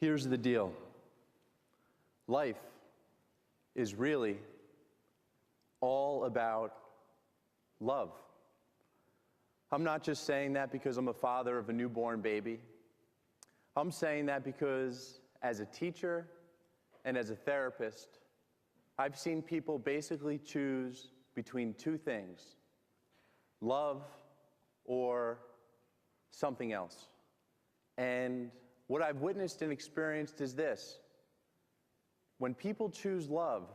Here's the deal. Life is really all about love. I'm not just saying that because I'm a father of a newborn baby. I'm saying that because as a teacher and as a therapist, I've seen people basically choose between two things: love or something else. And what I've witnessed and experienced is this: when people choose love,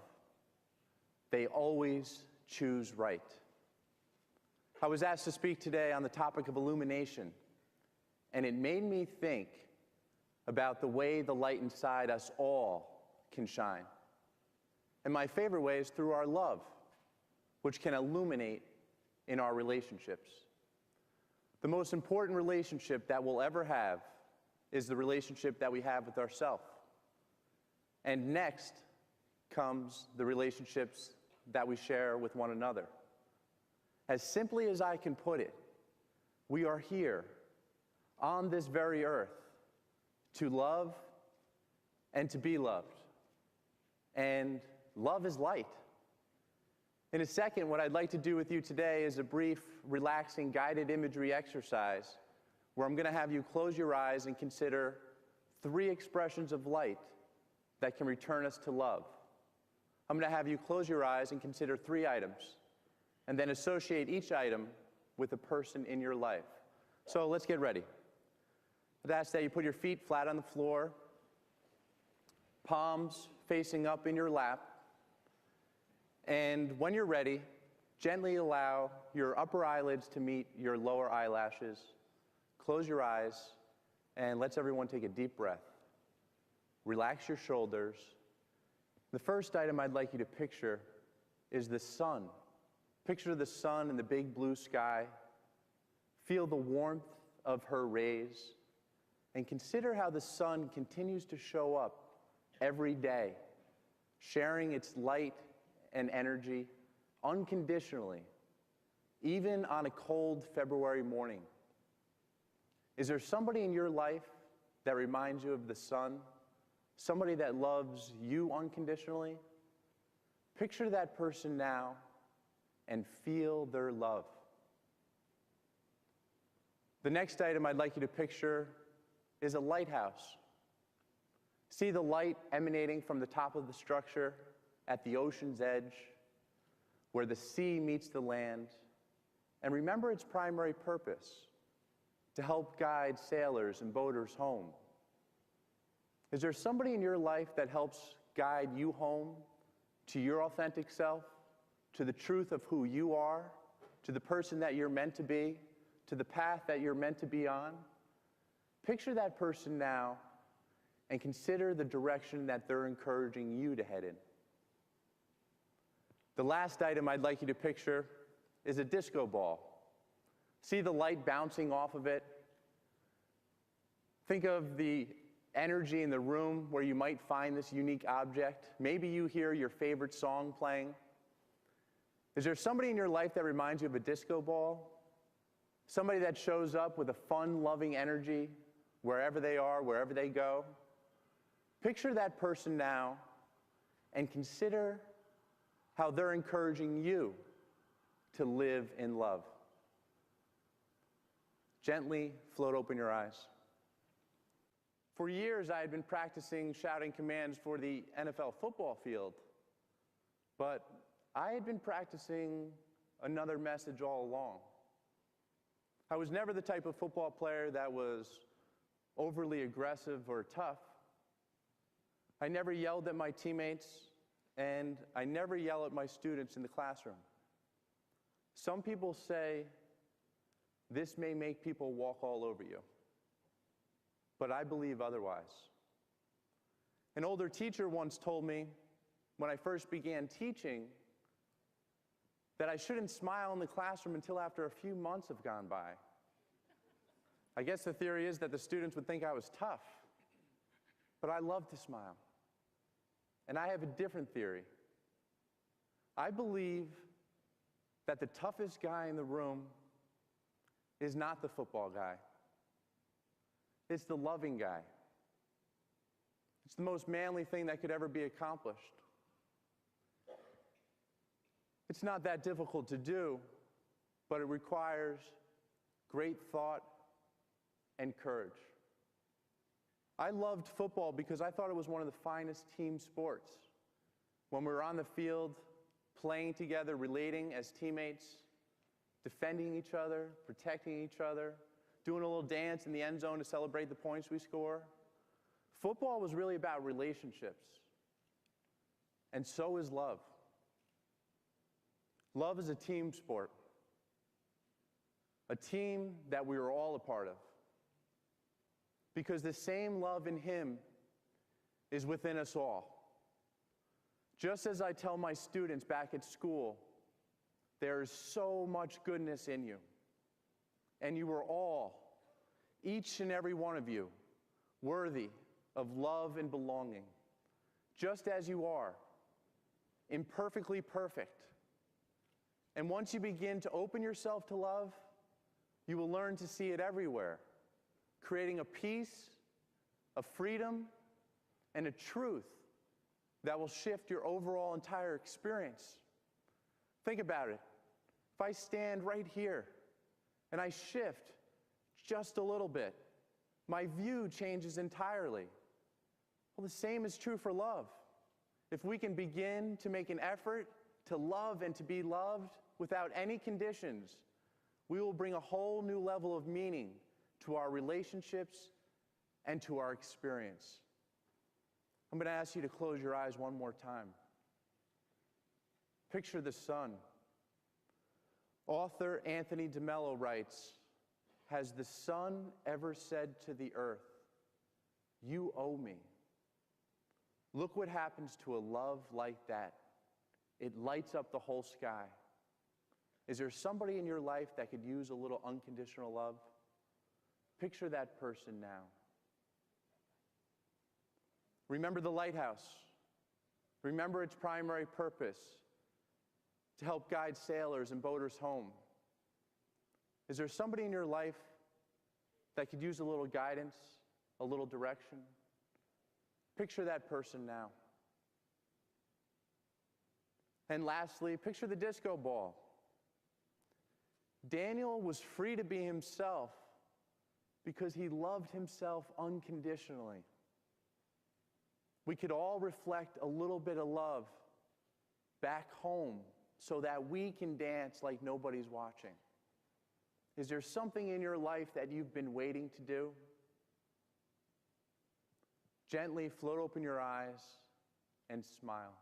they always choose right. I was asked to speak today on the topic of illumination, and it made me think about the way the light inside us all can shine. And my favorite way is through our love, which can illuminate in our relationships. The most important relationship that we'll ever have is the relationship that we have with ourselves. And next comes the relationships that we share with one another. As simply as I can put it, we are here on this very earth to love and to be loved. And love is light. In a second, what I'd like to do with you today is a brief, relaxing, guided imagery exercise where I'm going to have you close your eyes and consider 3 expressions of light that can return us to love. I'm going to have you close your eyes and consider 3 items, and then associate each item with a person in your life. So let's get ready. I'd ask that you put your feet flat on the floor, palms facing up in your lap, and when you're ready, gently allow your upper eyelids to meet your lower eyelashes. Close your eyes, and let's everyone take a deep breath. Relax your shoulders. The first item I'd like you to picture is the sun. Picture the sun in the big blue sky. Feel the warmth of her rays, and consider how the sun continues to show up every day, sharing its light and energy unconditionally, even on a cold February morning. Is there somebody in your life that reminds you of the sun? Somebody that loves you unconditionally? Picture that person now and feel their love. The next item I'd like you to picture is a lighthouse. See the light emanating from the top of the structure at the ocean's edge, where the sea meets the land, and remember its primary purpose: to help guide sailors and boaters home. Is there somebody in your life that helps guide you home to your authentic self, to the truth of who you are, to the person that you're meant to be, to the path that you're meant to be on? Picture that person now and consider the direction that they're encouraging you to head in. The last item I'd like you to picture is a disco ball. See the light bouncing off of it? Think of the energy in the room where you might find this unique object. Maybe you hear your favorite song playing. Is there somebody in your life that reminds you of a disco ball? Somebody that shows up with a fun, loving energy wherever they are, wherever they go? Picture that person now and consider how they're encouraging you to live in love. Gently float open your eyes. For years, I had been practicing shouting commands for the NFL football field, but I had been practicing another message all along. I was never the type of football player that was overly aggressive or tough. I never yelled at my teammates, and I never yell at my students in the classroom. Some people say this may make people walk all over you, but I believe otherwise. An older teacher once told me, when I first began teaching, that I shouldn't smile in the classroom until after a few months have gone by. I guess the theory is that the students would think I was tough, but I love to smile. And I have a different theory. I believe that the toughest guy in the room is not the football guy. It's the loving guy. It's the most manly thing that could ever be accomplished. It's not that difficult to do, but it requires great thought and courage. I loved football because I thought it was one of the finest team sports. When we were on the field, playing together, relating as teammates, defending each other, protecting each other, doing a little dance in the end zone to celebrate the points we score. Football was really about relationships. And so is love. Love is a team sport. A team that we are all a part of. Because the same love in Him is within us all. Just as I tell my students back at school, there is so much goodness in you. And you are all, each and every one of you, worthy of love and belonging. Just as you are, imperfectly perfect. And once you begin to open yourself to love, you will learn to see it everywhere, creating a peace, a freedom, and a truth that will shift your overall entire experience. Think about it. If I stand right here and I shift just a little bit, my view changes entirely. Well, the same is true for love. If we can begin to make an effort to love and to be loved without any conditions, we will bring a whole new level of meaning to our relationships and to our experience. I'm going to ask you to close your eyes one more time. Picture the sun. Author Anthony DeMello writes, "Has the sun ever said to the earth, 'You owe me'? Look what happens to a love like that. It lights up the whole sky." Is there somebody in your life that could use a little unconditional love? Picture that person now. Remember the lighthouse. Remember its primary purpose, to help guide sailors and boaters home. Is there somebody in your life that could use a little guidance, a little direction? Picture that person now. And lastly, picture the disco ball. Daniel was free to be himself because he loved himself unconditionally. We could all reflect a little bit of love back home so that we can dance like nobody's watching. Is there something in your life that you've been waiting to do? Gently float open your eyes and smile.